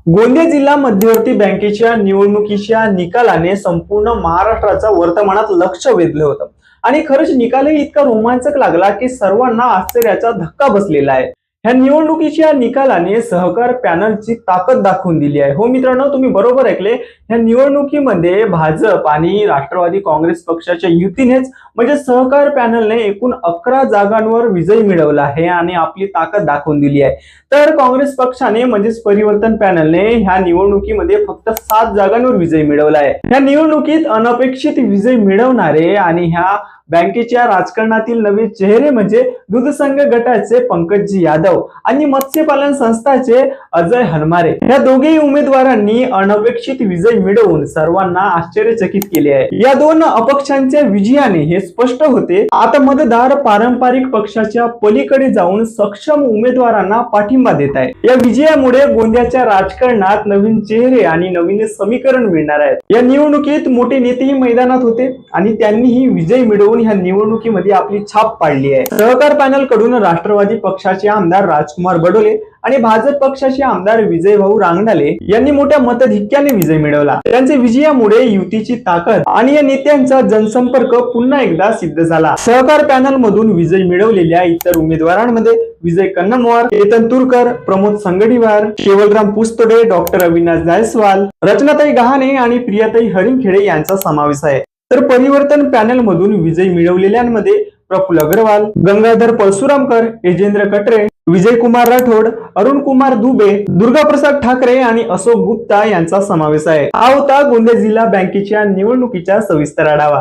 गोंदिया जिल्हा मध्यवर्ती बँकेच्या निवडणुकीच्या निकालाने संपूर्ण महाराष्ट्राचं वर्तमानात लक्ष वेधलं होतं आणि खरंच निकालही इतका रोमांचक लागला की सर्वांना आश्चर्याचा धक्का बसलेला आहे। ह्या निवडणुकीच्या निकालाने सहकार पॅनलची ताकद दाखवून दिली आहे। हो मित्रांनो, तुम्ही बरोबर ऐकले। ह्या निवडणुकीमध्ये भाजप आणि राष्ट्रवादी काँग्रेस पक्षाच्या युतीनेच म्हणजे सहकार पॅनलने एकूण 11 जागांवर विजय मिळवला आहे आणि आपली ताकद दाखवून दिली आहे। तर काँग्रेस पक्षाने म्हणजेच परिवर्तन पॅनलने ह्या निवडणुकीमध्ये फक्त 7 जागांवर विजय मिळवला आहे। ह्या निवडणुकीत अनपेक्षित विजय मिळवणारे आणि ह्या बँकेच्या राजकारणातील नवे चेहरे म्हणजे दूधसंघ गटाचे पंकजी यादव आणि मत्स्यपालन संस्थाचे अजय हनमारे या दोघेही उमेदवारांनी अनपेक्षित विजय मिळवून सर्वांना आश्चर्यचकित केले आहे। या दोन अपक्षांच्या विजयाने हे स्पष्ट होते आता मतदार पारंपरिक पक्षाच्या पलीकडे जाऊन सक्षम उमेदवारांना पाठिंबा देत आहे। या विजयामुळे गोंदियाच्या राजकारणात नवीन चेहरे आणि नवीन समीकरण मिळणार आहेत। या निवडणुकीत मोठे नेतेही मैदानात होते आणि त्यांनीही विजय मिळवून ह्या निवडणुकीमध्ये आपली छाप पाडली आहे। सहकार पॅनल कडून राष्ट्रवादी पक्षाचे आमदार राजकुमार बडोले आणि भाजप पक्षाचे आमदार विजयभाऊ रांगणाले यांनी मोठ्या मताधिक्याने विजय मिळवला। त्यांच्या विजयामुळे युतीची ताकद आणि या नेत्यांचा जनसंपर्क पुन्हा एकदा सिद्ध झाला। सहकार पॅनल मधून विजय मिळवलेल्या इतर उमेदवारांमध्ये विजय कन्नमवार, केतन तुरकर, प्रमोद संगडीवार, केवलराम पुस्तोडे, डॉक्टर अविनाश जायसवाल, रचनाताई गहाणे आणि प्रियाताई हरिंगखेडे यांचा समावेश आहे। तर परिवर्तन पॅनल मधून विजय मिळवलेल्यांमध्ये प्रफुल्ल अग्रवाल, गंगाधर परशुरामकर, यजेंद्र कटरे, विजय कुमार राठोड, अरुण कुमार दुबे, दुर्गाप्रसाद ठाकरे आणि अशोक गुप्ता यांचा समावेश आहे। हा होता गोंदिया जिल्हा बँकेच्या निवडणुकीचा सविस्तर आढावा।